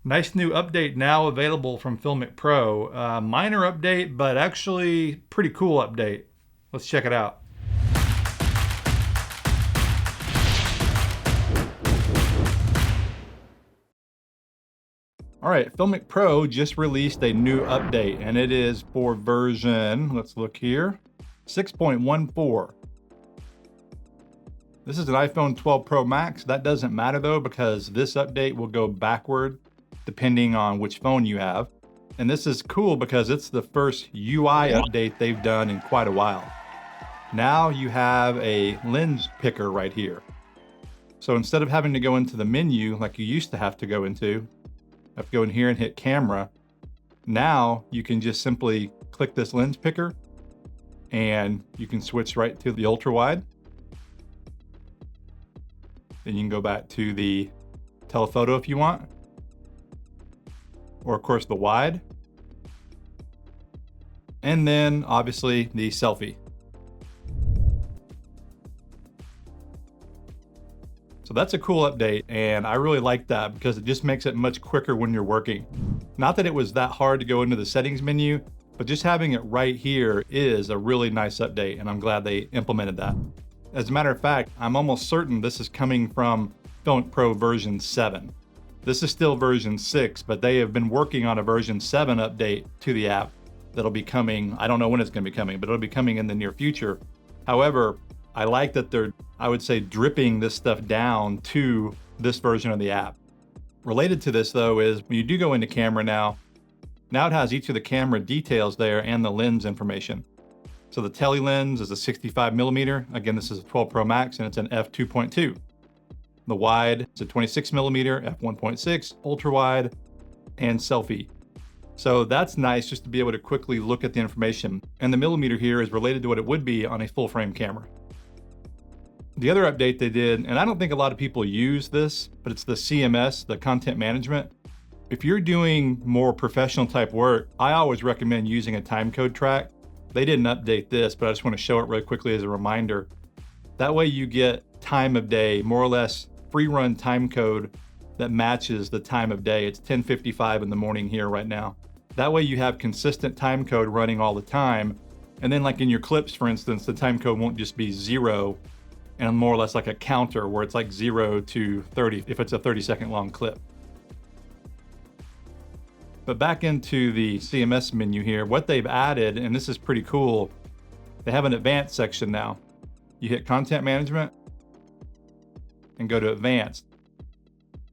Nice new update now available from FiLMiC Pro. Minor update, but actually pretty cool update. Let's check it out. All right, FiLMiC Pro just released a new update, and it is for version, let's look here, 6.14. This is an iPhone 12 Pro Max. That doesn't matter though, because this update will go backward depending on which phone you have. And this is cool because it's the first UI update they've done in quite a while. Now you have a lens picker right here. So instead of having to go into the menu like you used to have to go into, have to go in here and hit camera, now you can just simply click this lens picker and you can switch right to the ultra wide. Then you can go back to the telephoto if you want, or of course the wide, and then obviously the selfie. So that's a cool update, and I really like that because it just makes it much quicker when you're working. Not that it was that hard to go into the settings menu, but just having it right here is a really nice update, and I'm glad they implemented that. As a matter of fact, I'm almost certain this is coming from FiLMiC Pro version 7. This is still version 6, but they have been working on a version 7 update to the app that'll be coming. I don't know when it's going to be coming, but it'll be coming in the near future. However, I like that they're, I would say, dripping this stuff down to this version of the app. Related to this though is when you do go into camera now it has each of the camera details there and the lens information. So the tele lens is a 65mm. Again, this is a 12 Pro Max and it's an f2.2. The wide is a 26mm, f1.6, ultra wide, and selfie. So that's nice just to be able to quickly look at the information. And the millimeter here is related to what it would be on a full frame camera. The other update they did, and I don't think a lot of people use this, but it's the CMS, the content management. If you're doing more professional type work, I always recommend using a timecode track. They didn't update this, but I just want to show it really quickly as a reminder. That way you get time of day, more or less free run time code that matches the time of day. It's 10:55 in the morning here right now. That way you have consistent time code running all the time. And then like in your clips, for instance, the time code won't just be 0 and more or less like a counter where it's like 0 to 30 if it's a 30-second long clip. But back into the CMS menu here, what they've added, and this is pretty cool, they have an advanced section now. You hit content management and go to advanced.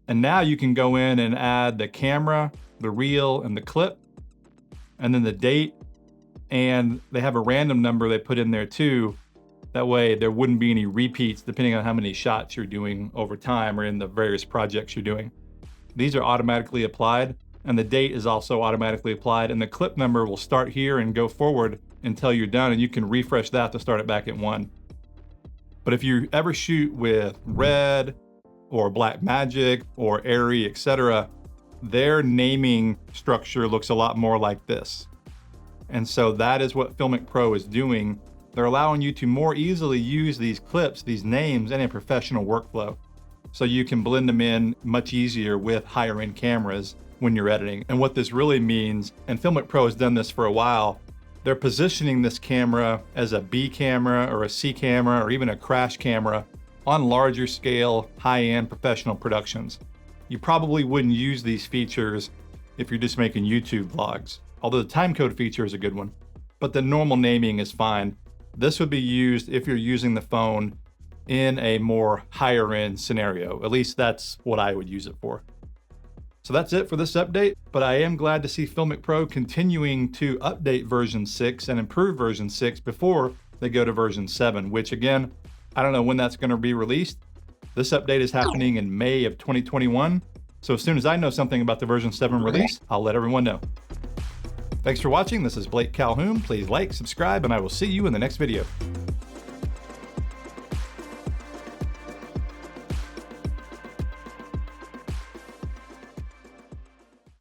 And now you can go in and add the camera, the reel, and the clip, and then the date. And they have a random number they put in there too. That way there wouldn't be any repeats depending on how many shots you're doing over time or in the various projects you're doing. These are automatically applied, and the date is also automatically applied, and the clip number will start here and go forward until you're done, and you can refresh that to start it back at 1. But if you ever shoot with Red or Blackmagic or Arri, etc., their naming structure looks a lot more like this. And so that is what FiLMiC Pro is doing. They're allowing you to more easily use these clips, these names, in a professional workflow. So you can blend them in much easier with higher end cameras when you're editing. And what this really means, and FiLMiC Pro has done this for a while, they're positioning this camera as a B camera or a C camera or even a crash camera on larger scale, high-end professional productions. You probably wouldn't use these features if you're just making YouTube vlogs, although the timecode feature is a good one. But the normal naming is fine. This would be used if you're using the phone in a more higher end scenario. At least that's what I would use it for. So that's it for this update, but I am glad to see FiLMiC Pro continuing to update version 6 and improve version 6 before they go to version 7, which again, I don't know when that's going to be released. This update is happening in May of 2021. So as soon as I know something about the version 7 release, I'll let everyone know. Thanks for watching. This is Blake Calhoun. Please like, subscribe, and I will see you in the next video.